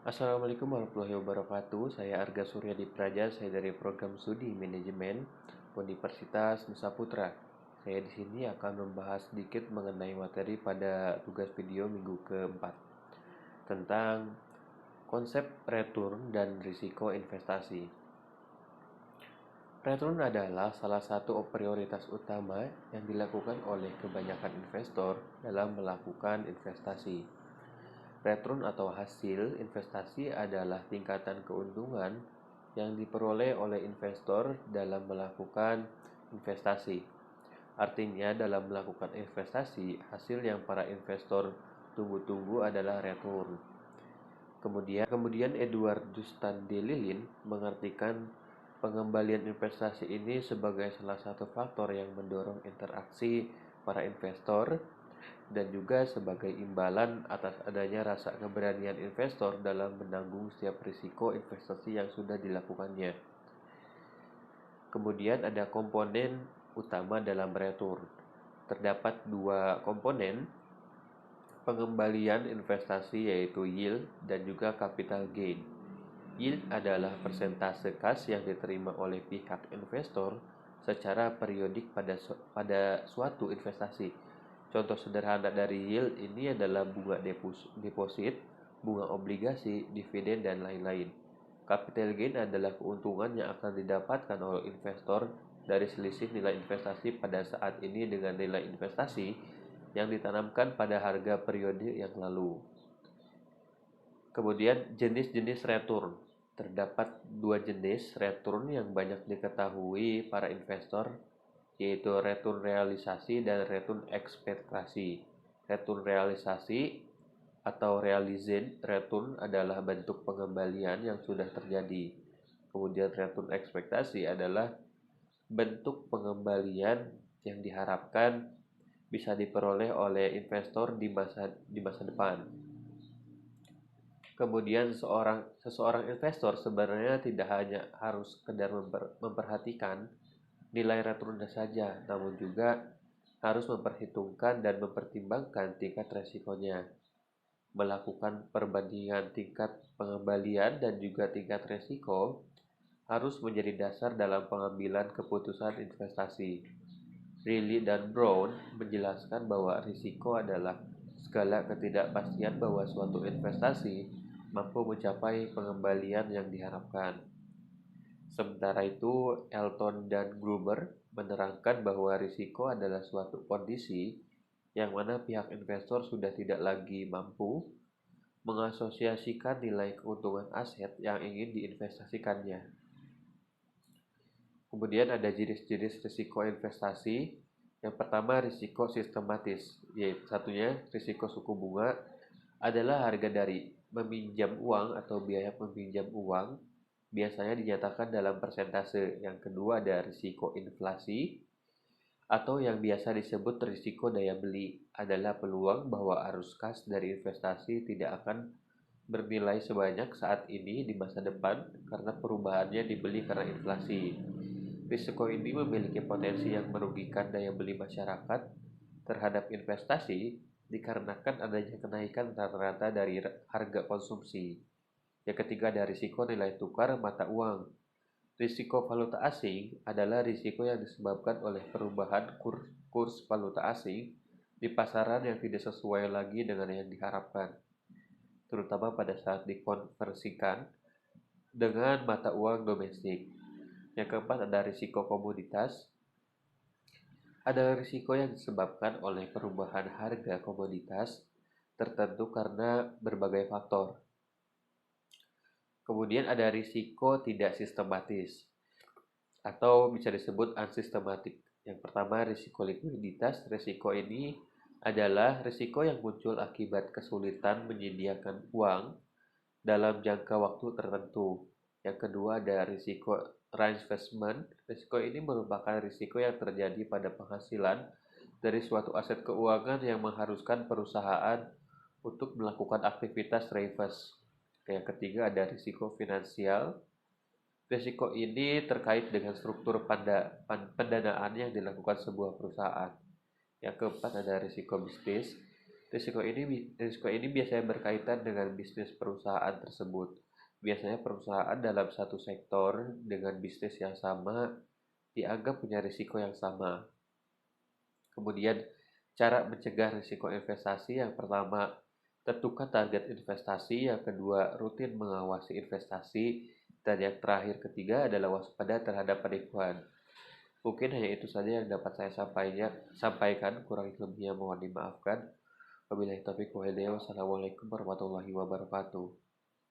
Assalamualaikum warahmatullahi wabarakatuh. Saya Arga Surya Dipraja, saya dari program studi manajemen Universitas Nusa Putra. Saya di sini akan membahas sedikit mengenai materi pada tugas video minggu keempat tentang konsep return dan risiko investasi. Return adalah salah satu prioritas utama yang dilakukan oleh kebanyakan investor dalam melakukan investasi. Return atau hasil investasi adalah tingkatan keuntungan yang diperoleh oleh investor dalam melakukan investasi. Artinya, dalam melakukan investasi, hasil yang para investor tunggu-tunggu adalah return. Kemudian Eduardus de Lilin mengartikan pengembalian investasi ini sebagai salah satu faktor yang mendorong interaksi para investor dan juga sebagai imbalan atas adanya rasa keberanian investor dalam menanggung setiap risiko investasi yang sudah dilakukannya. Kemudian ada komponen utama dalam return. Terdapat dua komponen pengembalian investasi, yaitu yield dan juga capital gain. Yield adalah persentase kas yang diterima oleh pihak investor secara periodik pada suatu investasi. Contoh sederhana dari yield ini adalah bunga deposit, bunga obligasi, dividen, dan lain-lain. Capital gain adalah keuntungan yang akan didapatkan oleh investor dari selisih nilai investasi pada saat ini dengan nilai investasi yang ditanamkan pada harga periode yang lalu. Kemudian jenis-jenis return. Terdapat dua jenis return yang banyak diketahui para investor, yaitu return realisasi dan return ekspektasi. Return realisasi atau realized return adalah bentuk pengembalian yang sudah terjadi. Kemudian return ekspektasi adalah bentuk pengembalian yang diharapkan bisa diperoleh oleh investor di masa depan. Kemudian seseorang investor sebenarnya tidak hanya harus sekedar memperhatikan nilai returnnya saja, namun juga harus memperhitungkan dan mempertimbangkan tingkat resikonya. Melakukan perbandingan tingkat pengembalian dan juga tingkat resiko harus menjadi dasar dalam pengambilan keputusan investasi. Riley dan Brown menjelaskan bahwa risiko adalah segala ketidakpastian bahwa suatu investasi mampu mencapai pengembalian yang diharapkan. Sementara itu, Elton dan Gruber menerangkan bahwa risiko adalah suatu kondisi yang mana pihak investor sudah tidak lagi mampu mengasosiasikan nilai keuntungan aset yang ingin diinvestasikannya. Kemudian ada jenis-jenis risiko investasi. Yang pertama, risiko sistematis, yaitu satunya risiko suku bunga adalah harga dari meminjam uang atau biaya meminjam uang biasanya dinyatakan dalam persentase. Yang kedua ada risiko inflasi atau yang biasa disebut risiko daya beli, adalah peluang bahwa arus kas dari investasi tidak akan bernilai sebanyak saat ini di masa depan karena perubahannya dibeli karena inflasi. Risiko ini memiliki potensi yang merugikan daya beli masyarakat terhadap investasi dikarenakan adanya kenaikan rata-rata dari harga konsumsi. Yang ketiga ada risiko nilai tukar mata uang. Risiko valuta asing adalah risiko yang disebabkan oleh perubahan kurs valuta asing di pasaran yang tidak sesuai lagi dengan yang diharapkan, terutama pada saat dikonversikan dengan mata uang domestik. Yang keempat ada risiko komoditas. Ada risiko yang disebabkan oleh perubahan harga komoditas tertentu karena berbagai faktor. Kemudian ada risiko tidak sistematis atau bisa disebut unsystematic. Yang pertama risiko likuiditas. Risiko ini adalah risiko yang muncul akibat kesulitan menyediakan uang dalam jangka waktu tertentu. Yang kedua ada risiko reinvestment. Risiko ini merupakan risiko yang terjadi pada penghasilan dari suatu aset keuangan yang mengharuskan perusahaan untuk melakukan aktivitas reinvest. Yang ketiga ada risiko finansial. Risiko ini terkait dengan struktur pendanaan yang dilakukan sebuah perusahaan. Yang keempat ada risiko bisnis. Risiko ini biasanya berkaitan dengan bisnis perusahaan tersebut. Biasanya perusahaan dalam satu sektor dengan bisnis yang sama dianggap punya risiko yang sama. Kemudian, cara mencegah risiko investasi yang pertama, tentukan target investasi, yang kedua, rutin mengawasi investasi, dan yang terakhir ketiga adalah waspada terhadap penipuan. Mungkin hanya itu saja yang dapat saya sampaikan, kurang lebihnya mohon dimaafkan. Wabillahi taufiq wal hidayah. Wassalamualaikum warahmatullahi wabarakatuh.